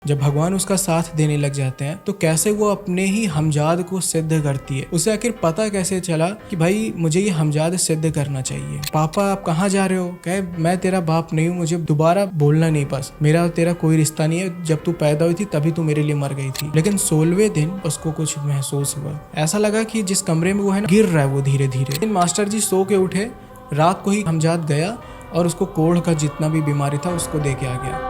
जब भगवान उसका साथ देने लग जाते हैं तो कैसे वो अपने ही हमजाद को सिद्ध करती है। उसे आखिर पता कैसे चला कि भाई मुझे ये हमजाद सिद्ध करना चाहिए। पापा आप कहाँ जा रहे हो? कहे मैं तेरा बाप नहीं हूँ, मुझे दोबारा बोलना नहीं, बस मेरा तेरा कोई रिश्ता नहीं है। जब तू पैदा हुई थी तभी तू मेरे लिए मर गई थी। लेकिन 16वें दिन उसको कुछ महसूस हुआ। ऐसा लगा कि जिस कमरे में वो है ना, गिर रहा है वो धीरे धीरे। मास्टर जी सो के उठे, रात को ही हमजाद गया और उसको कोढ़ का जितना भी बीमारी था उसको दे के आ गया।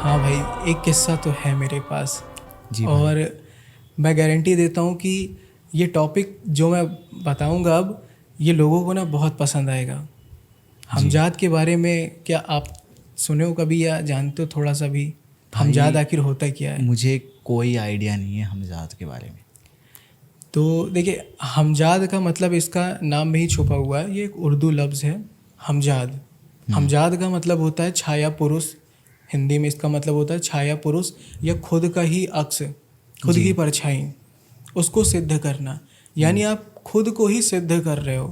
हाँ भाई, एक किस्सा तो है मेरे पास जी और मैं गारंटी देता हूँ कि ये टॉपिक जो मैं बताऊँगा अब, ये लोगों को ना बहुत पसंद आएगा। हमजाद के बारे में क्या आप सुने हो कभी या जानते हो थोड़ा सा भी? हमजाद आखिर होता क्या है? मुझे कोई आइडिया नहीं है हमजाद के बारे में। तो देखिए, हमजाद का मतलब इसका नाम में ही छुपा हुआ है। ये एक उर्दू लफ्ज़ है हमजाद। हमजाद का मतलब होता है छाया पुरुष। हिंदी में इसका मतलब होता है छाया पुरुष या खुद का ही अक्स, खुद की परछाई, उसको सिद्ध करना। यानी आप खुद को ही सिद्ध कर रहे हो,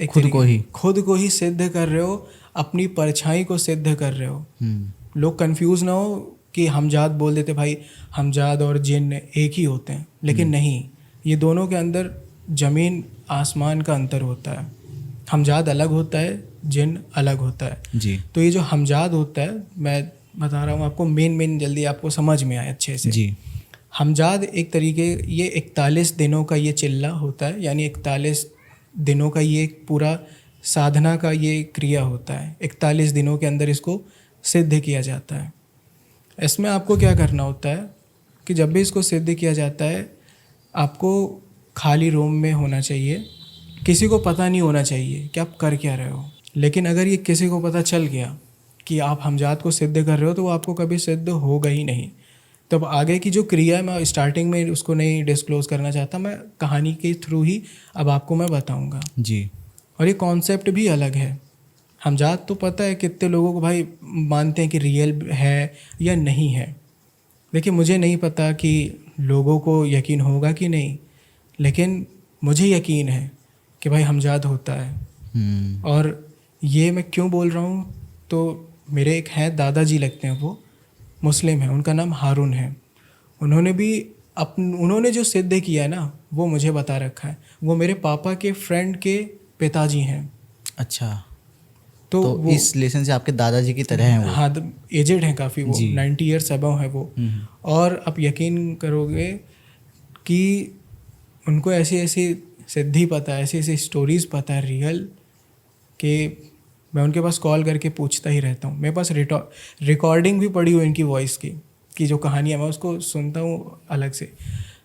खुद को ही सिद्ध कर रहे हो, अपनी परछाई को सिद्ध कर रहे हो। लोग कंफ्यूज ना हो कि हमजाद बोल देते भाई हमजाद और जिन एक ही होते हैं, लेकिन नहीं, ये दोनों के अंदर ज़मीन आसमान का अंतर होता है। हमजाद अलग होता है, जिन अलग होता है जी। तो ये जो हमजाद होता है, मैं बता रहा हूँ आपको, मेन जल्दी आपको समझ में आए अच्छे से जी। हमजाद एक तरीके, ये 41 दिनों का ये चिल्ला होता है, यानी 41 दिनों का ये पूरा साधना का ये क्रिया होता है। 41 दिनों के अंदर इसको सिद्ध किया जाता है। इसमें आपको क्या करना होता है कि जब भी इसको सिद्ध किया जाता है, आपको खाली रूम में होना चाहिए, किसी को पता नहीं होना चाहिए कि आप कर क्या रहे हो। लेकिन अगर ये किसी को पता चल गया कि आप हमजाद को सिद्ध कर रहे हो तो वो आपको कभी सिद्ध होगा ही नहीं। तब आगे की जो क्रिया है, मैं स्टार्टिंग में उसको नहीं डिस्क्लोज़ करना चाहता, मैं कहानी के थ्रू ही अब आपको मैं बताऊंगा जी। और ये कॉन्सेप्ट भी अलग है। हमजाद तो पता है कितने लोगों को भाई मानते हैं कि रियल है या नहीं है। देखिए, मुझे नहीं पता कि लोगों को यकीन होगा कि नहीं, लेकिन मुझे यकीन है कि भाई हमजाद होता है। और ये मैं क्यों बोल रहा हूँ, तो मेरे एक हैं दादाजी लगते हैं, वो मुस्लिम हैं, उनका नाम हारून है। उन्होंने जो सिद्ध किया है ना, वो मुझे बता रखा है। वो मेरे पापा के फ्रेंड के पिताजी हैं। अच्छा, तो वो इस रिलेशन से आपके दादाजी की तरह हैं वो? हाँ, एजेड हैं काफ़ी, वो 90 ईयर्स अबव है वो। और आप यकीन करोगे कि उनको ऐसी ऐसी सिद्धि पता है, ऐसी ऐसी स्टोरीज़ पता है रियल, कि मैं उनके पास कॉल करके पूछता ही रहता हूँ। मेरे पास रिकॉर्डिंग भी पड़ी हुई इनकी वॉइस की जो कहानियाँ, मैं उसको सुनता हूँ अलग से।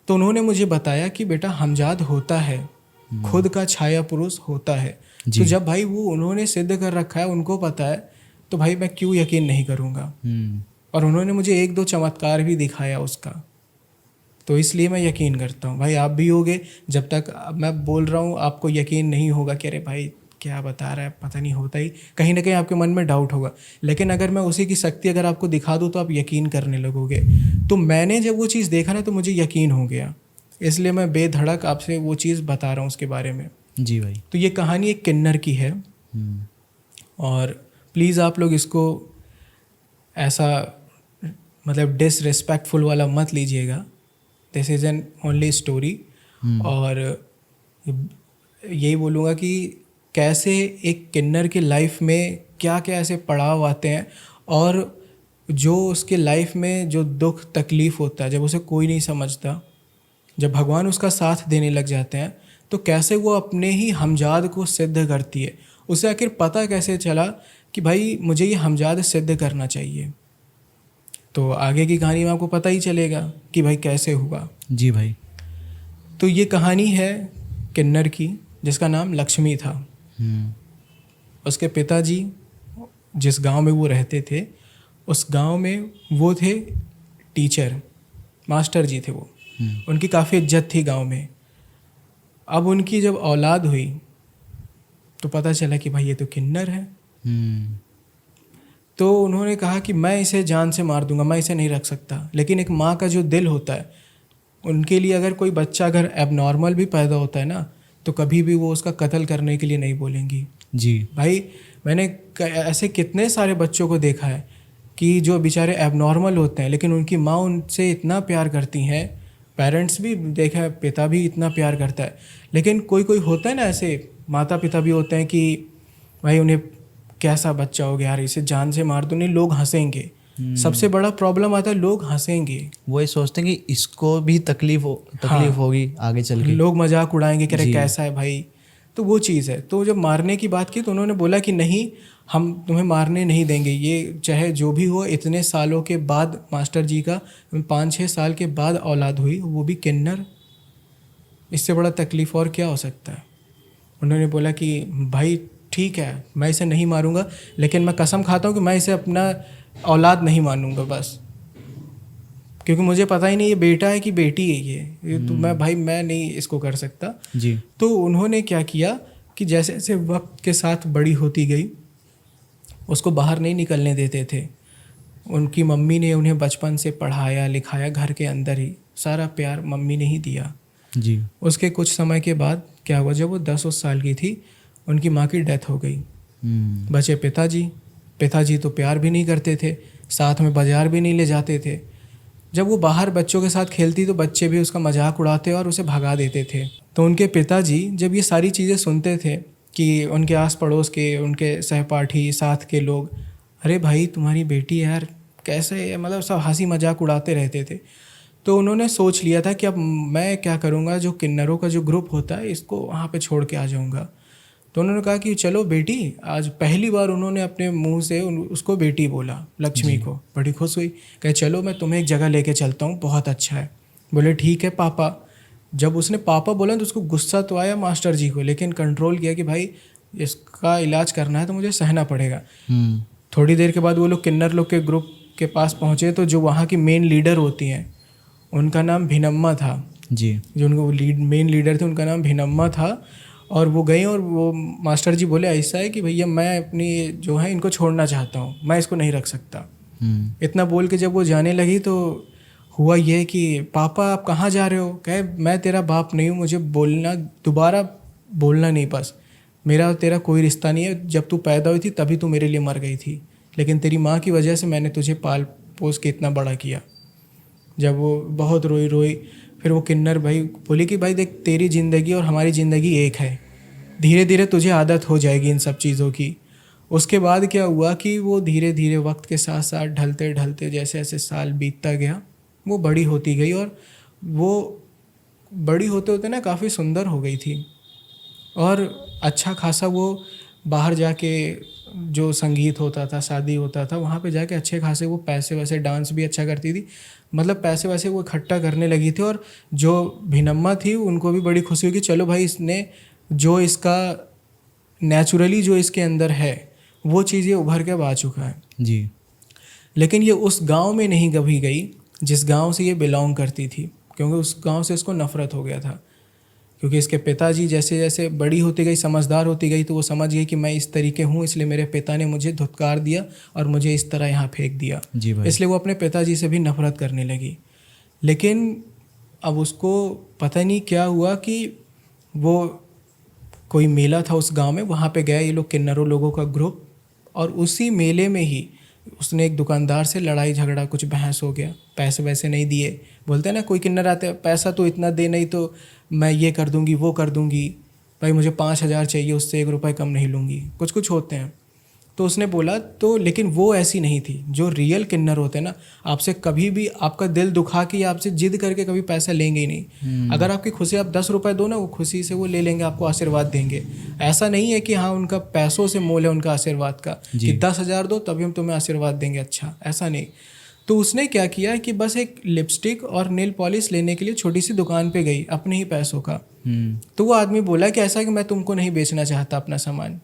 तो उन्होंने मुझे बताया कि बेटा हमजाद होता है, खुद का छाया पुरुष होता है। तो जब भाई वो उन्होंने सिद्ध कर रखा है, उनको पता है, तो भाई मैं क्यों यकीन नहीं करूँगा। और उन्होंने मुझे 1-2 चमत्कार भी दिखाया उसका, तो इसलिए मैं यकीन करता हूँ। भाई आप भी होगे, जब तक मैं बोल रहा हूँ आपको यकीन नहीं होगा कि अरे भाई क्या बता रहा है, पता नहीं होता ही, कहीं ना कहीं आपके मन में डाउट होगा। लेकिन अगर मैं उसी की शक्ति अगर आपको दिखा दूँ तो आप यकीन करने लगोगे। तो मैंने जब वो चीज़ देखा ना, तो मुझे यकीन हो गया, इसलिए मैं बेधड़क आपसे वो चीज़ बता रहा हूँ उसके बारे में। जी भाई। तो ये कहानी एक किन्नर की है, और प्लीज़ आप लोग इसको ऐसा मतलब डिसरिस्पेक्टफुल वाला मत लीजिएगा। This is an only story. और यही बोलूँगा कि कैसे एक किन्नर के लाइफ में क्या क्या ऐसे पड़ाव आते हैं, और जो उसके लाइफ में जो दुख तकलीफ़ होता है, जब उसे कोई नहीं समझता, जब भगवान उसका साथ देने लग जाते हैं, तो कैसे वो अपने ही हमजाद को सिद्ध करती है। उसे आखिर पता कैसे चला कि भाई मुझे ये हमजाद सिद्ध करना चाहिए। तो आगे की कहानी में आपको पता ही चलेगा कि भाई कैसे हुआ। जी भाई। तो ये कहानी है किन्नर की, जिसका नाम लक्ष्मी था। उसके पिताजी जिस गांव में वो रहते थे, उस गांव में वो थे टीचर, मास्टर जी थे वो। उनकी काफ़ी इज्जत थी गांव में। अब उनकी जब औलाद हुई तो पता चला कि भाई ये तो किन्नर है। तो उन्होंने कहा कि मैं इसे जान से मार दूंगा, मैं इसे नहीं रख सकता। लेकिन एक माँ का जो दिल होता है, उनके लिए अगर कोई बच्चा अगर एबनॉर्मल भी पैदा होता है ना, तो कभी भी वो उसका कत्ल करने के लिए नहीं बोलेंगी। जी भाई मैंने ऐसे कितने सारे बच्चों को देखा है कि जो बेचारे एबनॉर्मल होते हैं, लेकिन उनकी माँ उनसे इतना प्यार करती हैं, पेरेंट्स भी देखा है, पिता भी इतना प्यार करता है। लेकिन कोई कोई होता है ना, ऐसे माता पिता भी होते हैं कि भाई उन्हें कैसा बच्चा हो गया यार, इसे जान से मार दो, नहीं लोग हंसेंगे। सबसे बड़ा प्रॉब्लम आता है लोग हंसेंगे, वो ये सोचते हैं कि इसको भी तकलीफ होगी आगे चल के, लोग मजाक उड़ाएंगे कि अरे जी। कैसा है भाई। तो वो चीज़ है। तो जब मारने की बात की तो उन्होंने बोला कि नहीं, हम तुम्हें मारने नहीं देंगे, ये चाहे जो भी हो। इतने सालों के बाद मास्टर जी का 5-6 साल के बाद औलाद हुई, वो भी किन्नर। इससे बड़ा तकलीफ़ और क्या हो सकता है। उन्होंने बोला कि भाई ठीक है, मैं इसे नहीं मारूंगा, लेकिन मैं कसम खाता हूँ कि मैं इसे अपना औलाद नहीं मानूंगा बस, क्योंकि मुझे पता ही नहीं ये बेटा है कि बेटी है। ये तो मैं नहीं इसको कर सकता। जी। तो उन्होंने क्या किया कि जैसे जैसे वक्त के साथ बड़ी होती गई, उसको बाहर नहीं निकलने देते थे। उनकी मम्मी ने उन्हें बचपन से पढ़ाया लिखाया, घर के अंदर ही सारा प्यार मम्मी ने ही दिया। जी। उसके कुछ समय के बाद क्या हुआ, जब वो 10 साल की थी, उनकी माँ की डेथ हो गई। बचे पिताजी तो प्यार भी नहीं करते थे, साथ में बाजार भी नहीं ले जाते थे। जब वो बाहर बच्चों के साथ खेलती तो बच्चे भी उसका मजाक उड़ाते और उसे भगा देते थे। तो उनके पिताजी जब ये सारी चीज़ें सुनते थे कि उनके आस पड़ोस के, उनके सहपाठी, साथ के लोग, अरे भाई तुम्हारी बेटी है यार, कैसे है, मतलब सब हंसी मजाक उड़ाते रहते थे। तो उन्होंने सोच लिया था कि अब मैं क्या करूँगा, जो किन्नरों का जो ग्रुप होता है इसको वहाँ पे छोड़ के आ जाऊँगा। तो उन्होंने कहा कि चलो बेटी, आज पहली बार उन्होंने अपने मुंह से उसको बेटी बोला, लक्ष्मी को। बड़ी खुश हुई, कहे चलो मैं तुम्हें एक जगह लेके चलता हूँ, बहुत अच्छा है। बोले ठीक है पापा। जब उसने पापा बोला तो उसको गुस्सा तो आया मास्टर जी को, लेकिन कंट्रोल किया कि भाई इसका इलाज करना है तो मुझे सहना पड़ेगा। थोड़ी देर के बाद वो लोग किन्नर लोग के ग्रुप के पास पहुँचे, तो जो वहाँ की मेन लीडर होती हैं उनका नाम भिनम्मा था। जी। जो उनको मेन लीडर थे उनका नाम भिनम्मा था। और वो गई और वो मास्टर जी बोले ऐसा है कि भैया मैं अपनी जो है इनको छोड़ना चाहता हूँ, मैं इसको नहीं रख सकता। इतना बोल के जब वो जाने लगी तो हुआ ये कि पापा आप कहाँ जा रहे हो। कहे मैं तेरा बाप नहीं हूँ, मुझे बोलना दोबारा बोलना नहीं, बस मेरा और तेरा कोई रिश्ता नहीं है। जब तू पैदा हुई थी तभी तू मेरे लिए मर गई थी, लेकिन तेरी माँ की वजह से मैंने तुझे पाल पोस के इतना बड़ा किया। जब वो बहुत रोई, फिर वो किन्नर भाई बोली कि भाई देख, तेरी ज़िंदगी और हमारी ज़िंदगी एक है, धीरे धीरे तुझे आदत हो जाएगी इन सब चीज़ों की। उसके बाद क्या हुआ कि वो धीरे धीरे वक्त के साथ साथ ढलते ढलते जैसे जैसे साल बीतता गया, वो बड़ी होती गई। और वो बड़ी होते होते ना काफ़ी सुंदर हो गई थी, और अच्छा खासा वो बाहर जाके जो संगीत होता था, शादी होता था, वहाँ पे जाके अच्छे खासे वो पैसे वैसे, डांस भी अच्छा करती थी, मतलब पैसे वैसे वो इकट्ठा करने लगी थी। और जो भिनम्मा थी उनको भी बड़ी खुशी हुई कि चलो भाई इसने जो इसका नेचुरली जो इसके अंदर है वो चीज़ें उभर के आ चुका है। जी। लेकिन ये उस गांव में नहीं कभी गई जिस गांव से ये बिलोंग करती थी, क्योंकि उस गांव से इसको नफ़रत हो गया था। क्योंकि इसके पिताजी जैसे जैसे बड़ी होती गई, समझदार होती गई, तो वो समझ गई कि मैं इस तरीके हूँ, इसलिए मेरे पिता ने मुझे धुतकार दिया और मुझे इस तरह यहाँ फेंक दिया। जी भाई। इसलिए वो अपने पिताजी से भी नफ़रत करने लगी। लेकिन अब उसको पता नहीं क्या हुआ कि वो कोई मेला था उस गांव में, वहाँ पे गए ये लोग किन्नरों लोगों का ग्रुप, और उसी मेले में ही उसने एक दुकानदार से लड़ाई झगड़ा, कुछ बहस हो गया। पैसे वैसे नहीं दिए, बोलते हैं ना कोई किन्नर आते हैं, पैसा तो इतना दे, नहीं तो मैं ये कर दूंगी वो कर दूंगी, भाई मुझे 5,000 चाहिए, उससे 1 रुपये कम नहीं लूँगी, कुछ कुछ होते हैं। तो उसने बोला तो, लेकिन वो ऐसी नहीं थी। जो रियल किन्नर होते हैं ना, आपसे कभी भी आपका दिल दुखा के या आपसे जिद करके कभी पैसा लेंगे ही नहीं। अगर आपकी खुशी, आप 10 रुपये दो ना, वो खुशी से वो ले लेंगे, आपको आशीर्वाद देंगे। ऐसा नहीं है कि हाँ उनका पैसों से मोल है उनका आशीर्वाद का, कि 10,000 दो तभी हम तुम्हें आशीर्वाद देंगे, अच्छा ऐसा नहीं। तो उसने क्या किया कि बस एक लिपस्टिक और नेल पॉलिश लेने के लिए छोटी सी दुकान पे गई अपने ही पैसों का। तो वो आदमी बोला कि ऐसा कि मैं तुमको नहीं बेचना चाहता अपना सामान।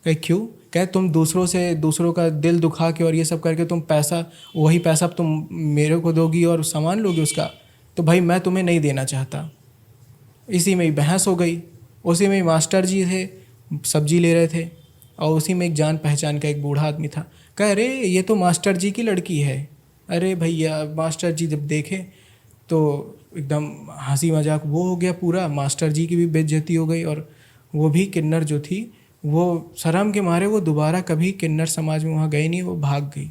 कहे क्यों? कहे तुम दूसरों का दिल दुखा के और ये सब करके तुम पैसा, वही पैसा अब तुम मेरे को दोगी और सामान लोगी उसका, तो भाई मैं तुम्हें नहीं देना चाहता। इसी में ही बहस हो गई। उसी में ही मास्टर जी थे, सब्जी ले रहे थे, और उसी में एक जान पहचान का एक बूढ़ा आदमी था। कह अरे ये तो मास्टर जी की लड़की है। अरे भैया मास्टर जी जब देखे तो एकदम हंसी मजाक वो हो गया पूरा, मास्टर जी की भी बेइज्जती हो गई। और वो भी किन्नर जो थी वो शर्म के मारे वो दोबारा कभी किन्नर समाज में वहाँ गई नहीं, वो भाग गई।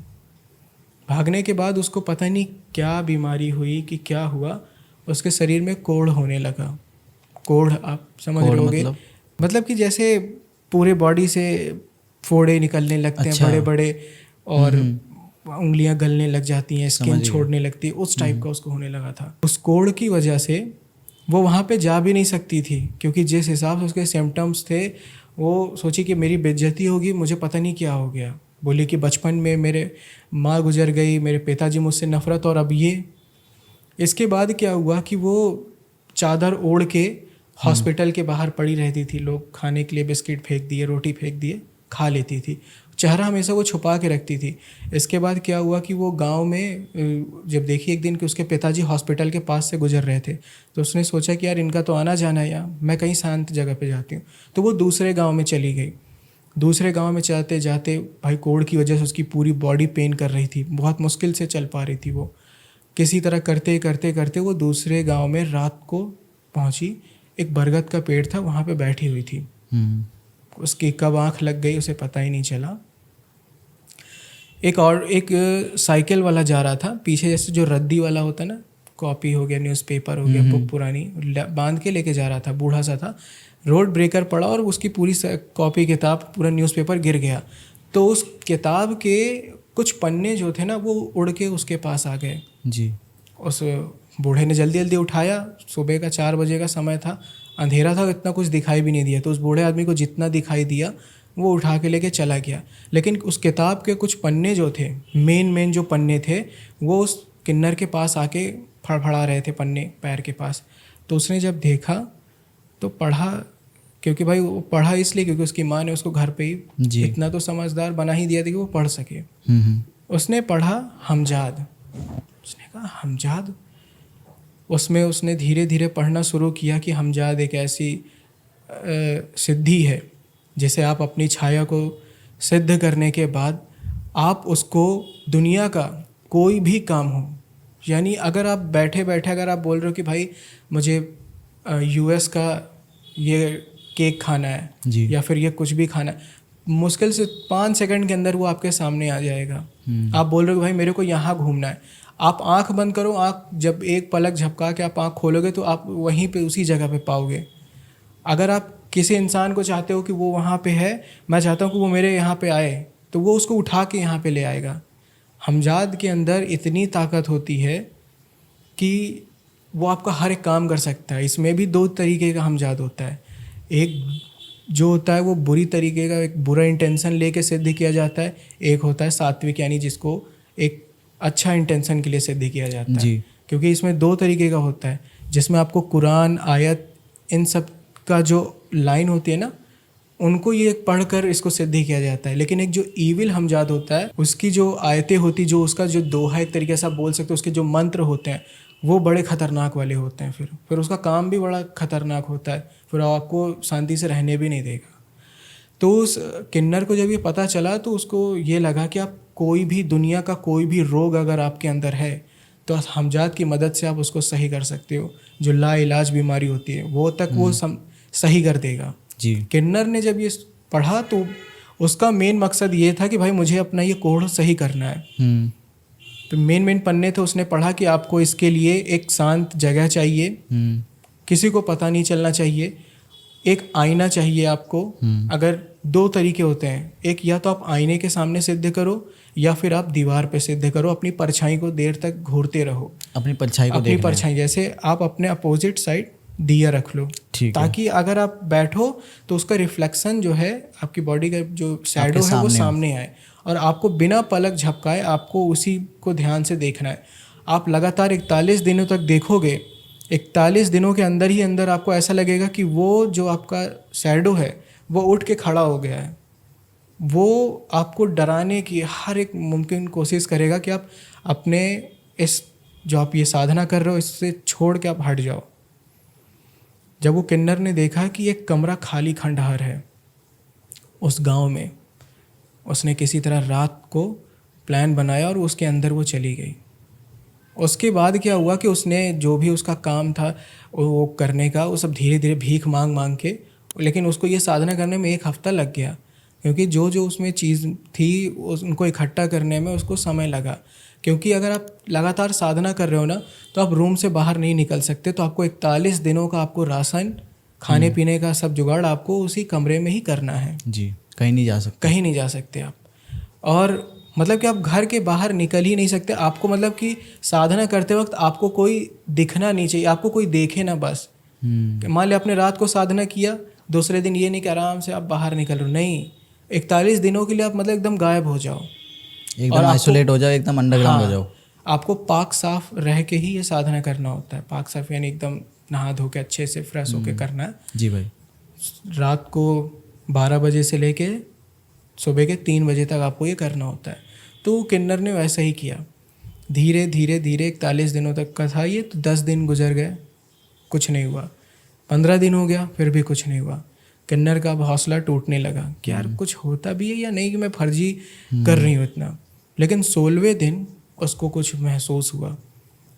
भागने के बाद उसको पता नहीं क्या बीमारी हुई कि क्या हुआ, उसके शरीर में कोढ़ होने लगा। कोढ़ आप समझ रहे होगे, मतलब कि जैसे पूरे बॉडी से फोड़े निकलने लगते हैं बड़े बड़े, और उंगलियां गलने लग जाती हैं, स्किन छोड़ने लगती है, उस टाइप का उसको होने लगा था। उस कोढ़ की वजह से वो वहाँ पे जा भी नहीं सकती थी, क्योंकि जिस हिसाब से उसके सिम्टम्स थे वो सोची कि मेरी बेइज्जती होगी, मुझे पता नहीं क्या हो गया। बोली कि बचपन में मेरे माँ गुजर गई, मेरे पिताजी मुझसे नफ़रत, और अब ये। इसके बाद क्या हुआ कि वो चादर ओढ़ के हॉस्पिटल के बाहर पड़ी रहती थी। लोग खाने के लिए बिस्किट फेंक दिए, रोटी फेंक दिए, खा लेती थी। चेहरा हमेशा वो छुपा के रखती थी। इसके बाद क्या हुआ कि वो गांव में जब देखी एक दिन कि उसके पिताजी हॉस्पिटल के पास से गुजर रहे थे, तो उसने सोचा कि यार इनका तो आना जाना है, यहाँ मैं कहीं शांत जगह पे जाती हूँ। तो वो दूसरे गांव में चली गई। दूसरे गांव में जाते जाते भाई कोढ़ की वजह से उसकी पूरी बॉडी पेन कर रही थी, बहुत मुश्किल से चल पा रही थी वो। किसी तरह करते करते करते वो दूसरे गांव में रात को पहुंची। एक बरगद का पेड़ था, वहाँ पे बैठी हुई थी। उसकी कब आँख लग गई उसे पता ही नहीं चला। एक साइकिल वाला जा रहा था पीछे, जैसे जो रद्दी वाला होता है ना, कॉपी हो गया, न्यूज़पेपर हो गया, बुक पुरानी बांध के लेके जा रहा था, बूढ़ा सा था। रोड ब्रेकर पड़ा और उसकी पूरी कॉपी किताब, पूरा न्यूज़पेपर गिर गया। तो उस किताब के कुछ पन्ने जो थे ना वो उड़ के उसके पास आ गए जी। उस बूढ़े ने जल्दी जल्दी उठाया। सुबह का 4 बजे का समय था, अंधेरा था, इतना कुछ दिखाई भी नहीं दिया। तो उस बूढ़े आदमी को जितना दिखाई दिया वो उठा के लेके चला गया। लेकिन उस किताब के कुछ पन्ने जो थे, मेन जो पन्ने थे, वो उस किन्नर के पास आके फड़फड़ा रहे थे, पन्ने पैर के पास। तो उसने जब देखा तो पढ़ा, क्योंकि भाई वो पढ़ा इसलिए क्योंकि उसकी माँ ने उसको घर पे ही इतना तो समझदार बना ही दिया था कि वो पढ़ सके। उसने पढ़ा हमजाद। उसने कहा हमजाद। उसमें उसने धीरे धीरे पढ़ना शुरू किया कि हमजाद एक ऐसी सिद्धि है जिसे आप अपनी छाया को सिद्ध करने के बाद आप उसको दुनिया का कोई भी काम हो, यानी अगर आप बैठे बैठे अगर आप बोल रहे हो कि भाई मुझे यूएस का ये केक खाना है या फिर ये कुछ भी खाना है, मुश्किल से 5 सेकंड के अंदर वो आपके सामने आ जाएगा। आप बोल रहे हो कि भाई मेरे को यहाँ घूमना है, आप आंख बंद करो, आंख जब एक पलक झपका के आप आंख खोलोगे तो आप वहीं पे उसी जगह पे पाओगे। अगर आप किसी इंसान को चाहते हो कि वो वहाँ पे है, मैं चाहता हूँ कि वो मेरे यहाँ पे आए, तो वो उसको उठा के यहाँ पे ले आएगा। हमजाद के अंदर इतनी ताकत होती है कि वो आपका हर एक काम कर सकता है। इसमें भी 2 तरीके का हमजाद होता है। एक जो होता है वो बुरी तरीके का, एक बुरा इंटेंशन लेके सिद्ध किया जाता है। एक होता है सात्विक, यानी जिसको एक अच्छा इंटेंशन के लिए सिद्ध किया जाता है। क्योंकि इसमें 2 तरीके का होता है, जिसमें आपको कुरान, आयत, इन सब का जो लाइन होती है ना, उनको ये पढ़कर इसको सिद्ध किया जाता है। लेकिन एक जो ईविल हमजाद होता है, उसकी जो आयतें होती, जो उसका जो दोहा एक तरीके से आप बोल सकते हो, उसके जो मंत्र होते हैं वो बड़े ख़तरनाक वाले होते हैं। फिर उसका काम भी बड़ा ख़तरनाक होता है, फिर आपको शांति से रहने भी नहीं देगा। तो उस किन्नर को जब ये पता चला तो उसको ये लगा कि आप कोई भी दुनिया का कोई भी रोग अगर आपके अंदर है तो हमजाद की मदद से आप उसको सही कर सकते हो। जो लाइलाज बीमारी होती है वो तक वो सही कर देगा जी। किन्नर ने जब ये पढ़ा तो उसका मेन मकसद ये था कि भाई मुझे अपना ये कोढ़ सही करना है। तो मेन पन्ने थे, उसने पढ़ा कि आपको इसके लिए एक शांत जगह चाहिए, किसी को पता नहीं चलना चाहिए, एक आईना चाहिए आपको। अगर 2 तरीके होते हैं, एक या तो आप आईने के सामने सिद्ध करो या फिर आप दीवार पे सिद्ध करो। अपनी परछाई को देर तक घूरते रहो, अपनी परछाई जैसे आप अपने अपोजिट साइड दिया रख लो, ताकि अगर आप बैठो तो उसका रिफ्लेक्शन जो है आपकी बॉडी का जो शैडो है वो सामने आए और आपको बिना पलक झपकाए आपको उसी को ध्यान से देखना है। आप लगातार 41 दिनों तक देखोगे। 41 दिनों के अंदर ही अंदर आपको ऐसा लगेगा कि वो जो आपका शैडो है वो उठ के खड़ा हो गया है। वो आपको डराने की हर एक मुमकिन कोशिश करेगा कि आप अपने इस जो आप ये साधना कर रहे हो इससे छोड़ के आप हट जाओ। जब वो किन्नर ने देखा कि एक कमरा खाली खंडहर है उस गांव में, उसने किसी तरह रात को प्लान बनाया और उसके अंदर वो चली गई। उसके बाद क्या हुआ कि उसने जो भी उसका काम था वो करने का, वो सब धीरे धीरे भीख मांग मांग के, लेकिन उसको ये साधना करने में 1 हफ्ता लग गया, क्योंकि जो जो उसमें चीज़ थी उनको इकट्ठा करने में उसको समय लगा। क्योंकि अगर आप लगातार साधना कर रहे हो ना, तो आप रूम से बाहर नहीं निकल सकते, तो आपको 41 दिनों का आपको राशन, खाने पीने का सब जुगाड़ आपको उसी कमरे में ही करना है जी। कहीं नहीं जा सकते, कहीं नहीं जा सकते आप। और मतलब कि आप घर के बाहर निकल ही नहीं सकते। आपको मतलब कि साधना करते वक्त आपको कोई दिखना नहीं चाहिए, आपको कोई देखे ना बस। मान लिया आपने रात को साधना किया, दूसरे दिन ये नहीं कि आराम से आप बाहर निकल रहे हो, नहीं, 41 दिनों के लिए आप मतलब एकदम गायब हो जाओ, एकदम आइसोलेट हो जाओ, एकदम अंडरग्राउंड हो जाओ। आपको पाक साफ रह के ही ये साधना करना होता है। पाक साफ यानी एकदम नहा धो के अच्छे से फ्रेश होके करना है। जी भाई। रात को 12 बजे से लेके सुबह के 3 बजे तक आपको ये करना होता है। तो किन्नर ने वैसा ही किया, धीरे धीरे धीरे 41 दिनों तक का था ये। तो 10 दिन गुजर गए, कुछ नहीं हुआ। 15 दिन हो गया, फिर भी कुछ नहीं हुआ। किन्नर का अब हौसला टूटने लगा कि यार कुछ होता भी है या नहीं, कि मैं फर्जी कर रही हूँ इतना। लेकिन 16वें दिन उसको कुछ महसूस हुआ।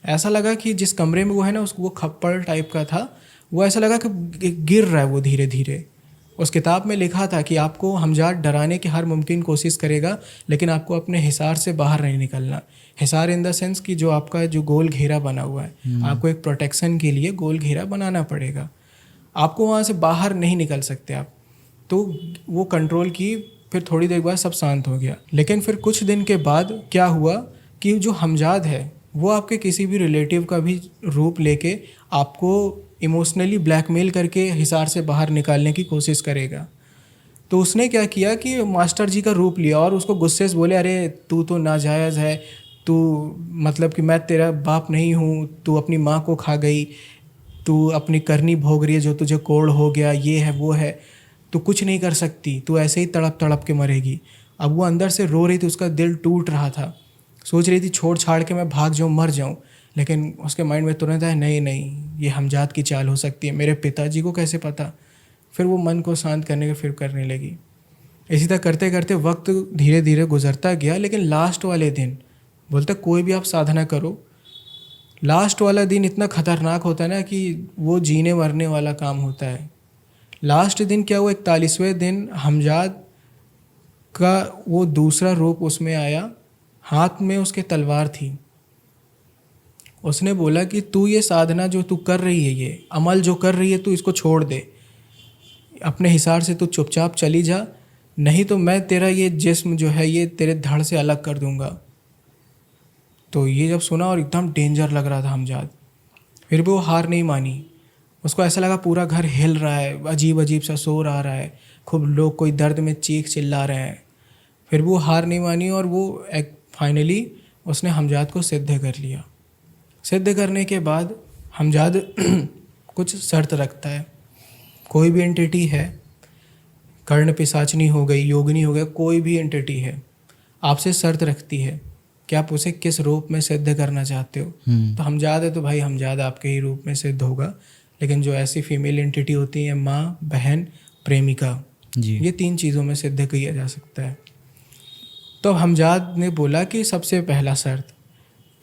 ऐसा लगा कि जिस कमरे में वो है ना, उसको वो खप्पड़ टाइप का था, वो ऐसा लगा कि गिर रहा है वो धीरे धीरे। उस किताब में लिखा था कि आपको हमजाद डराने की हर मुमकिन कोशिश करेगा, लेकिन आपको अपने हिसार से बाहर नहीं निकलना। हिसार इन द सेंस कि जो आपका जो गोल घेरा बना हुआ है, आपको एक प्रोटेक्शन के लिए गोल घेरा बनाना पड़ेगा, आपको वहाँ से बाहर नहीं निकल सकते आप। तो वो कंट्रोल की, फिर थोड़ी देर बाद सब शांत हो गया। लेकिन फिर कुछ दिन के बाद क्या हुआ कि जो हमजाद है वो आपके किसी भी रिलेटिव का भी रूप लेके आपको इमोशनली ब्लैकमेल करके हिसार से बाहर निकालने की कोशिश करेगा। तो उसने क्या किया कि मास्टर जी का रूप लिया और उसको गुस्से से बोले, अरे तू तो नाजायज़ है, तू मतलब कि मैं तेरा बाप नहीं हूँ, तू अपनी माँ को खा गई, तू अपनी करनी भोग रही है, जो तुझे कोड़ हो गया, ये है वो है, तू कुछ नहीं कर सकती, तू ऐसे ही तड़प तड़प के मरेगी। अब वो अंदर से रो रही थी, उसका दिल टूट रहा था, सोच रही थी छोड़ छाड़ के मैं भाग जाऊँ, मर जाऊँ। लेकिन उसके माइंड में तुरंत आया, नहीं नहीं, ये हमजाद की चाल हो सकती है, मेरे पिताजी को कैसे पता। फिर वो मन को शांत करने के फिर करने लगी। इसी तरह करते करते वक्त धीरे धीरे गुजरता गया। लेकिन लास्ट वाले दिन, बोलते कोई भी आप साधना करो, लास्ट वाला दिन इतना खतरनाक होता है ना कि वो जीने मरने वाला काम होता है। लास्ट दिन क्या हुआ, 41वें दिन हमजाद का वो दूसरा रूप उसमें आया, हाथ में उसके तलवार थी। उसने बोला कि तू ये साधना जो तू कर रही है, ये अमल जो कर रही है, तू इसको छोड़ दे, अपने हिसाब से तू चुपचाप चली जा, नहीं तो मैं तेरा ये जिस्म जो है ये तेरे धड़ से अलग कर दूंगा। तो ये जब सुना और एकदम डेंजर लग रहा था हमजाद, फिर भी वो हार नहीं मानी। उसको ऐसा लगा पूरा घर हिल रहा है, अजीब अजीब सा शोर आ रहा है, खूब लोग कोई दर्द में चीख चिल्ला रहे हैं। फिर वो हार नहीं मानी और वो फाइनली उसने हमजाद को सिद्ध कर लिया। सिद्ध करने के बाद हमजाद कुछ शर्त रखता है। कोई भी एंटिटी है, कर्ण पिशाचनी हो गई, योगिनी हो गया, कोई भी एंटिटी है, आपसे शर्त रखती है कि आप उसे किस रूप में सिद्ध करना चाहते हो। तो हमजाद है तो भाई हमजाद आपके ही रूप में सिद्ध होगा। लेकिन जो ऐसी फीमेल एंटिटी होती हैं, माँ, बहन, प्रेमिका, ये 3 चीज़ों में सिद्ध किया जा सकता है। तो हमजाद ने बोला कि सबसे पहला शर्त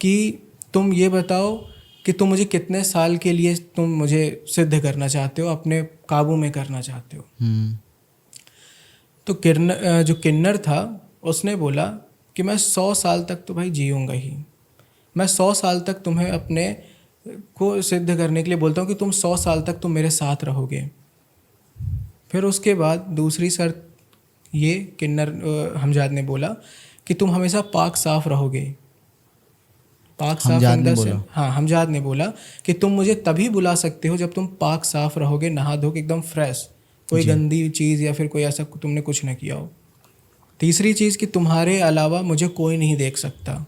कि तुम ये बताओ कि तुम मुझे कितने साल के लिए तुम मुझे सिद्ध करना चाहते हो, अपने काबू में करना चाहते हो। तो जो किन्नर था उसने बोला कि मैं 100 साल तक तो भाई जीऊँगा ही, मैं 100 साल तक तुम्हें अपने को सिद्ध करने के लिए बोलता हूँ कि तुम 100 साल तक तुम मेरे साथ रहोगे। फिर उसके बाद दूसरी शर्त ये किन्नर हमजाद ने बोला कि तुम हमेशा पाक साफ रहोगे। पाक साफ अंदर से, हाँ, हमजाद ने बोला कि तुम मुझे तभी बुला सकते हो जब तुम पाक साफ रहोगे, नहा धो के एकदम फ्रेश, कोई गंदी चीज़ या फिर कोई ऐसा तुमने कुछ ना किया हो। तीसरी चीज़ कि तुम्हारे अलावा मुझे कोई नहीं देख सकता।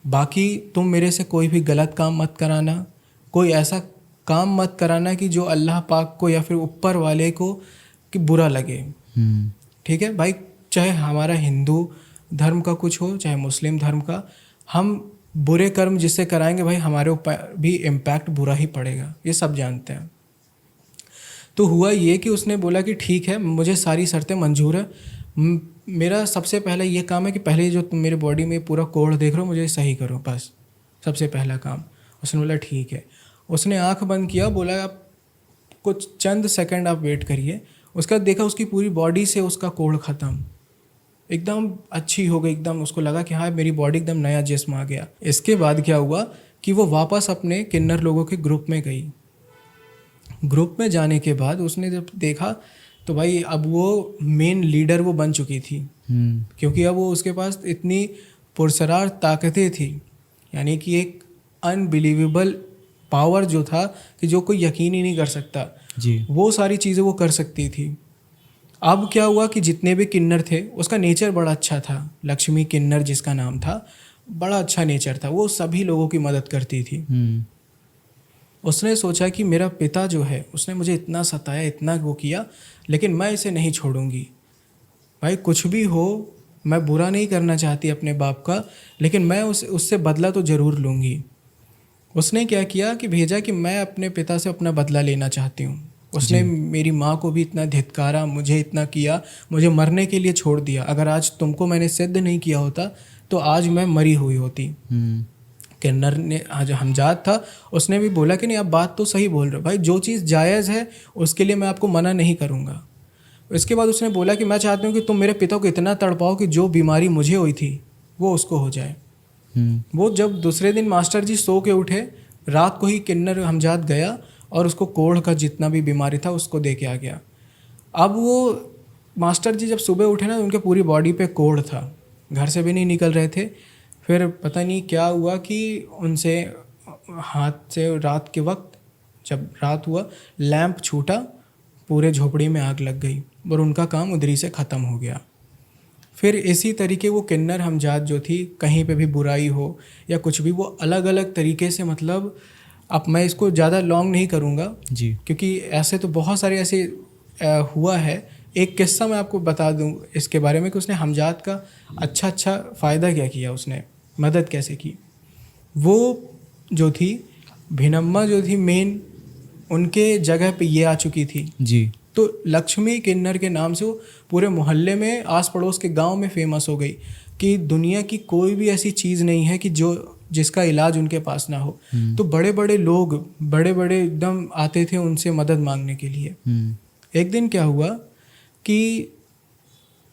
बाकी तुम मेरे से कोई भी गलत काम मत कराना, कोई ऐसा काम मत कराना कि जो अल्लाह पाक को या फिर ऊपर वाले को कि बुरा लगे। ठीक है भाई, चाहे हमारा हिंदू धर्म का कुछ हो, चाहे मुस्लिम धर्म का, हम बुरे कर्म जिससे कराएंगे भाई हमारे ऊपर भी इम्पैक्ट बुरा ही पड़ेगा, ये सब जानते हैं। तो हुआ ये कि उसने बोला कि ठीक है, मुझे सारी शर्तें मंजूर है, मेरा सबसे पहला ये काम है कि पहले जो तुम मेरे बॉडी में पूरा कोढ़ देख रहे हो मुझे सही करो, बस सबसे पहला काम। उसने बोला ठीक है। उसने आंख बंद किया, बोला आप कुछ चंद सेकंड आप वेट करिए। उसका देखा उसकी पूरी बॉडी से उसका कोढ़ ख़त्म, एकदम अच्छी हो गई, एकदम उसको लगा कि हाँ मेरी बॉडी एकदम नया जिस्म आ गया। इसके बाद क्या हुआ कि वो वापस अपने किन्नर लोगों के ग्रुप में गई। ग्रुप में जाने के बाद उसने जब देखा तो भाई अब वो मेन लीडर वो बन चुकी थी, क्योंकि अब वो उसके पास इतनी पुरसरार ताकतें थी, यानी कि एक अनबिलीवेबल पावर जो था कि जो कोई यकीन ही नहीं कर सकता जी। वो सारी चीज़ें वो कर सकती थी। अब क्या हुआ कि जितने भी किन्नर थे उसका नेचर बड़ा अच्छा था, लक्ष्मी किन्नर जिसका नाम था, बड़ा अच्छा नेचर था, वो सभी लोगों की मदद करती थी। उसने सोचा कि मेरा पिता जो है उसने मुझे इतना सताया, इतना वो किया, लेकिन मैं इसे नहीं छोड़ूंगी। भाई कुछ भी हो, मैं बुरा नहीं करना चाहती अपने बाप का, लेकिन मैं उससे बदला तो ज़रूर लूँगी। उसने क्या किया कि भेजा कि मैं अपने पिता से अपना बदला लेना चाहती हूँ। उसने मेरी माँ को भी इतना धिक्कारा, मुझे इतना किया, मुझे मरने के लिए छोड़ दिया। अगर आज तुमको मैंने सिद्ध नहीं किया होता तो आज मैं मरी हुई होती। किन्नर ने, आज हमजाद था, उसने भी बोला कि नहीं आप बात तो सही बोल रहे हो भाई, जो चीज़ जायज़ है उसके लिए मैं आपको मना नहीं करूँगा। इसके बाद उसने बोला कि मैं चाहती हूँ कि तुम मेरे पिता को इतना तड़पाओ कि जो बीमारी मुझे हुई थी वो उसको हो जाए। वो जब दूसरे दिन मास्टर जी सो के उठे, रात को ही किन्नर हमजाद गया और उसको कोढ़ का जितना भी बीमारी था उसको दे के आ गया। अब वो मास्टर जी जब सुबह उठे ना, उनके पूरी बॉडी पे कोढ़ था, घर से भी नहीं निकल रहे थे। फिर पता नहीं क्या हुआ कि उनसे हाथ से रात के वक्त जब रात हुआ लैंप छूटा, पूरे झोपड़ी में आग लग गई और उनका काम उधरी से ख़त्म हो गया। फिर इसी तरीके वो किन्नर हमजाद जो थी, कहीं पे भी बुराई हो या कुछ भी, वो अलग अलग तरीके से, मतलब अब मैं इसको ज़्यादा लॉन्ग नहीं करूँगा जी, क्योंकि ऐसे तो बहुत सारे ऐसे हुआ है। एक किस्सा मैं आपको बता दूं इसके बारे में कि उसने हमजाद का अच्छा फ़ायदा क्या किया, उसने मदद कैसे की। वो जो थी भिनम्मा जो थी मेन, उनके जगह पे ये आ चुकी थी जी, तो लक्ष्मी किन्नर के नाम से वो पूरे मोहल्ले में, आस पड़ोस के गांव में फेमस हो गई कि दुनिया की कोई भी ऐसी चीज़ नहीं है कि जिसका इलाज उनके पास ना हो। तो बड़े बड़े लोग, बड़े बड़े एकदम आते थे उनसे मदद मांगने के लिए। एक दिन क्या हुआ कि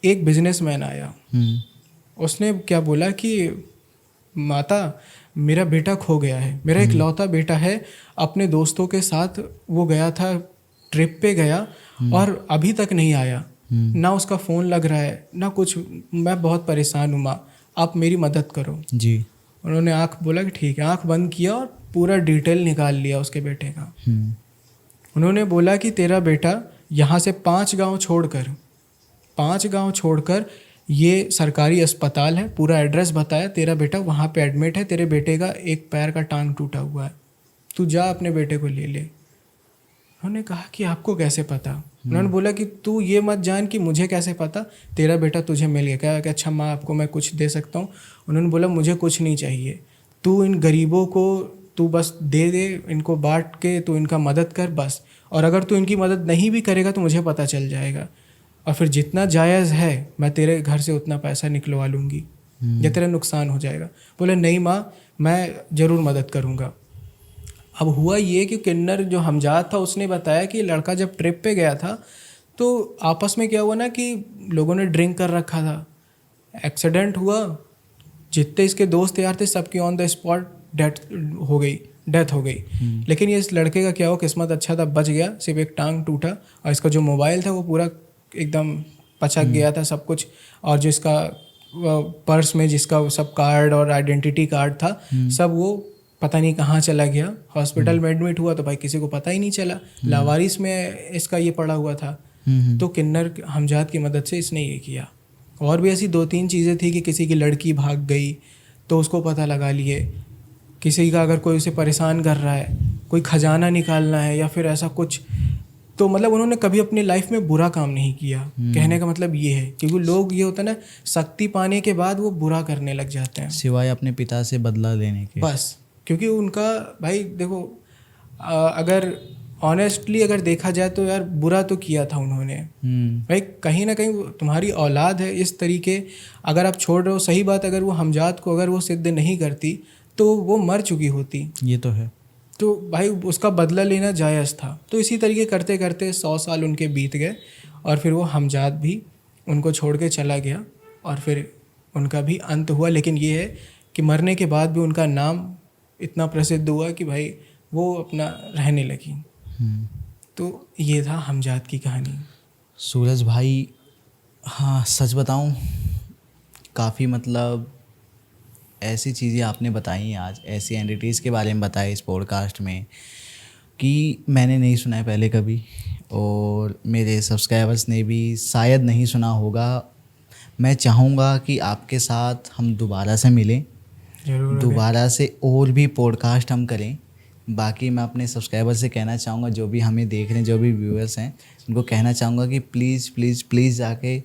एक बिजनेसमैन आया, उसने क्या बोला कि माता मेरा बेटा खो गया है, मेरा एक लौता बेटा है, अपने दोस्तों के साथ वो गया था, ट्रिप पे गया और अभी तक नहीं आया, ना उसका फ़ोन लग रहा है ना कुछ, मैं बहुत परेशान हूँ माँ, आप मेरी मदद करो। जी। उन्होंने बोला कि ठीक है, आँख बंद किया और पूरा डिटेल निकाल लिया उसके बेटे का। उन्होंने बोला कि तेरा बेटा यहाँ से 5 गांव छोड़कर ये सरकारी अस्पताल है, पूरा एड्रेस बताया, तेरा बेटा वहाँ पे एडमिट है, तेरे बेटे का एक पैर का टांग टूटा हुआ है, तू जा अपने बेटे को ले ले। उन्होंने कहा कि आपको कैसे पता? उन्होंने बोला कि तू ये मत जान कि मुझे कैसे पता, तेरा बेटा तुझे मिल गया। कहा कि अच्छा माँ आपको मैं कुछ दे सकता हूँ? उन्होंने बोला मुझे कुछ नहीं चाहिए, तू इन गरीबों को तू बस दे, इनको बांट के तू इनका मदद कर बस, और अगर तू इनकी मदद नहीं भी करेगा तो मुझे पता चल जाएगा, और फिर जितना जायज़ है मैं तेरे घर से उतना पैसा निकलवा लूँगी या तेरा नुकसान हो जाएगा। बोले नहीं माँ, मैं ज़रूर मदद करूँगा। अब हुआ ये कि किन्नर जो हमजाद था उसने बताया कि लड़का जब ट्रिप पे गया था तो आपस में क्या हुआ ना कि लोगों ने ड्रिंक कर रखा था, एक्सीडेंट हुआ, जितने इसके दोस्त यार थे सबकी ऑन द स्पॉट डेथ हो गई। लेकिन ये इस लड़के का क्या हो, किस्मत अच्छा था, बच गया, सिर्फ एक टांग टूटा, और इसका जो मोबाइल था वो पूरा एकदम पचक गया था सब कुछ, और जो इसका पर्स में जिसका सब कार्ड और आइडेंटिटी कार्ड था सब वो पता नहीं कहाँ चला गया। हॉस्पिटल में एडमिट हुआ तो भाई किसी को पता ही नहीं चला, लावारिस में इसका ये पड़ा हुआ था। तो किन्नर हमजाद की मदद से इसने ये किया। और भी ऐसी 2-3 चीज़ें थी कि किसी की लड़की भाग गई तो उसको पता लगा लिए, किसी का अगर कोई उसे परेशान कर रहा है, कोई खजाना निकालना है या फिर ऐसा कुछ, तो मतलब उन्होंने कभी अपनी लाइफ में बुरा काम नहीं किया। कहने का मतलब ये है, क्योंकि लोग ये होता है ना, शक्ति पाने के बाद वो बुरा करने लग जाते हैं सिवाय अपने पिता से बदला लेने के। बस क्योंकि उनका भाई देखो, अगर ऑनेस्टली अगर देखा जाए तो यार बुरा तो किया था उन्होंने भाई, कहीं ना कहीं तुम्हारी औलाद है इस तरीके, अगर आप छोड़ रहे हो, सही बात, अगर वो हमजाद को अगर वो सिद्ध नहीं करती तो वो मर चुकी होती, ये तो है। तो भाई उसका बदला लेना जायज़ था। तो इसी तरीके करते करते 100 साल उनके बीत गए और फिर वो हमजाद भी उनको छोड़ के चला गया और फिर उनका भी अंत हुआ। लेकिन ये है कि मरने के बाद भी उनका नाम इतना प्रसिद्ध हुआ कि भाई वो अपना रहने लगी। तो ये था हमजाद की कहानी। सूरज भाई, हाँ सच बताऊं, काफ़ी मतलब ऐसी चीज़ें आपने बताई आज, ऐसी एंटिटीज़ के बारे में बताया इस पॉडकास्ट में कि मैंने नहीं सुना है पहले कभी, और मेरे सब्सक्राइबर्स ने भी शायद नहीं सुना होगा। मैं चाहूँगा कि आपके साथ हम दोबारा से मिलें, दोबारा से और भी पॉडकास्ट हम करें। बाकी मैं अपने सब्सक्राइबर से कहना चाहूँगा, जो भी हमें देख रहे हैं, जो भी व्यूअर्स हैं, उनको कहना चाहूँगा कि प्लीज़ प्लीज़ प्लीज़ जाके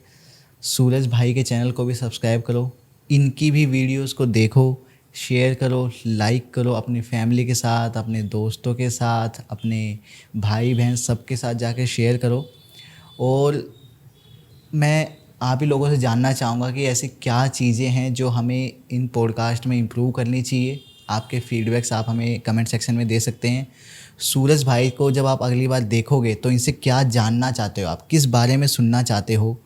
सूरज भाई के चैनल को भी सब्सक्राइब करो, इनकी भी वीडियोस को देखो, शेयर करो, लाइक करो, अपनी फैमिली के साथ, अपने दोस्तों के साथ, अपने भाई बहन सबके साथ जाके शेयर करो। और मैं आप ही लोगों से जानना चाहूँगा कि ऐसी क्या चीज़ें हैं जो हमें इन पॉडकास्ट में इम्प्रूव करनी चाहिए। आपके फीडबैक्स आप हमें कमेंट सेक्शन में दे सकते हैं। सूरज भाई को जब आप अगली बार देखोगे तो इनसे क्या जानना चाहते हो, आप किस बारे में सुनना चाहते हो,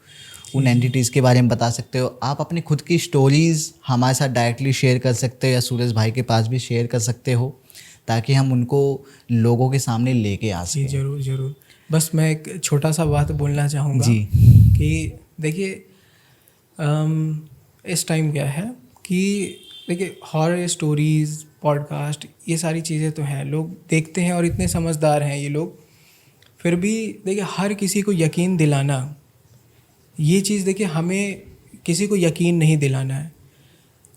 उन एंटिटीज़ के बारे में बता सकते हो। आप अपनी खुद की स्टोरीज़ हमारे साथ डायरेक्टली शेयर कर सकते हो या सूरज भाई के पास भी शेयर कर सकते हो, ताकि हम उनको लोगों के सामने लेके आ सकें। ज़रूर ज़रूर। बस मैं एक छोटा सा बात बोलना चाहूँगा जी कि देखिए इस टाइम क्या है कि देखिए हॉरर स्टोरीज़, पॉडकास्ट, ये सारी चीज़ें तो हैं, लोग देखते हैं और इतने समझदार हैं ये लोग, फिर भी देखिए हर किसी को यकीन दिलाना, ये चीज़ देखिए हमें किसी को यकीन नहीं दिलाना है,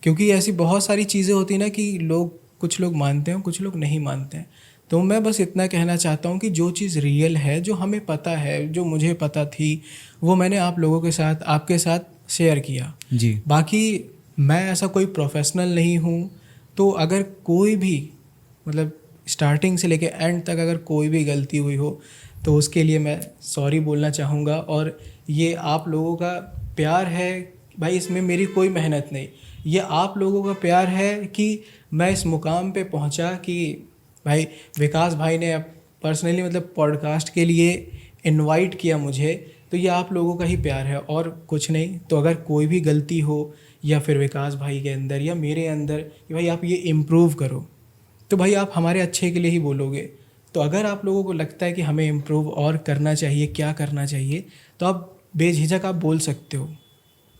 क्योंकि ऐसी बहुत सारी चीज़ें होती हैं ना कि कुछ लोग मानते हैं, कुछ लोग नहीं मानते हैं। तो मैं बस इतना कहना चाहता हूँ कि जो चीज़ रियल है, जो हमें पता है, जो मुझे पता थी, वो मैंने आप लोगों के साथ, आपके साथ शेयर किया जी। बाकी मैं ऐसा कोई प्रोफेशनल नहीं हूँ, तो अगर कोई भी मतलब स्टार्टिंग से लेके एंड तक अगर कोई भी गलती हुई हो तो उसके लिए मैं सॉरी बोलना चाहूँगा। और ये आप लोगों का प्यार है भाई, इसमें मेरी कोई मेहनत नहीं, ये आप लोगों का प्यार है कि मैं इस मुकाम पे पहुँचा कि भाई विकास भाई ने पर्सनली मतलब पॉडकास्ट के लिए इनवाइट किया मुझे, तो ये आप लोगों का ही प्यार है और कुछ नहीं। तो अगर कोई भी गलती हो या फिर विकास भाई के अंदर या मेरे अंदर कि भाई आप ये इम्प्रूव करो, तो भाई आप हमारे अच्छे के लिए ही बोलोगे। तो अगर आप लोगों को लगता है कि हमें इम्प्रूव और करना चाहिए, क्या करना चाहिए, तो आप बेझिझक आप बोल सकते हो।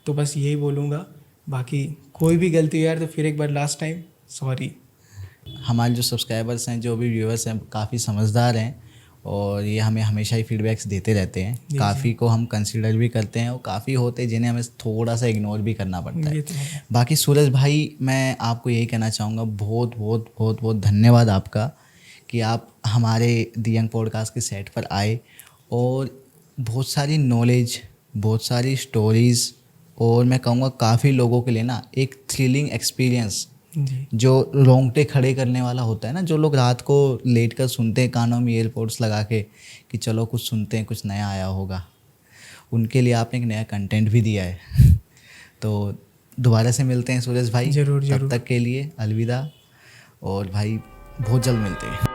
तो बस यही बोलूँगा, बाकी कोई भी गलती हो यार तो फिर एक बार लास्ट टाइम सॉरी। हमारे जो सब्सक्राइबर्स हैं, जो भी व्यूअर्स हैं, काफ़ी समझदार हैं और ये हमें हमेशा ही फीडबैक्स देते रहते हैं। काफ़ी को हम कंसीडर भी करते हैं और काफ़ी होते हैं जिन्हें हमें थोड़ा सा इग्नोर भी करना पड़ता है। बाकी सूरज भाई, मैं आपको यही कहना चाहूँगा, बहुत बहुत बहुत बहुत धन्यवाद आपका कि आप हमारे द यंग पॉडकास्ट के सेट पर आए और बहुत सारी नॉलेज, बहुत सारी स्टोरीज़, और मैं कहूँगा काफ़ी लोगों के लिए ना एक थ्रिलिंग एक्सपीरियंस जो रोंगटे खड़े करने वाला होता है ना, जो लोग रात को लेट कर सुनते हैं कानों में एयरपोर्ट्स लगा के कि चलो कुछ सुनते हैं, कुछ नया आया होगा, उनके लिए आपने एक नया कंटेंट भी दिया है। तो दोबारा से मिलते हैं सूरज भाई, जरूर। तब तक के लिए अलविदा, और भाई बहुत जल्द मिलते हैं।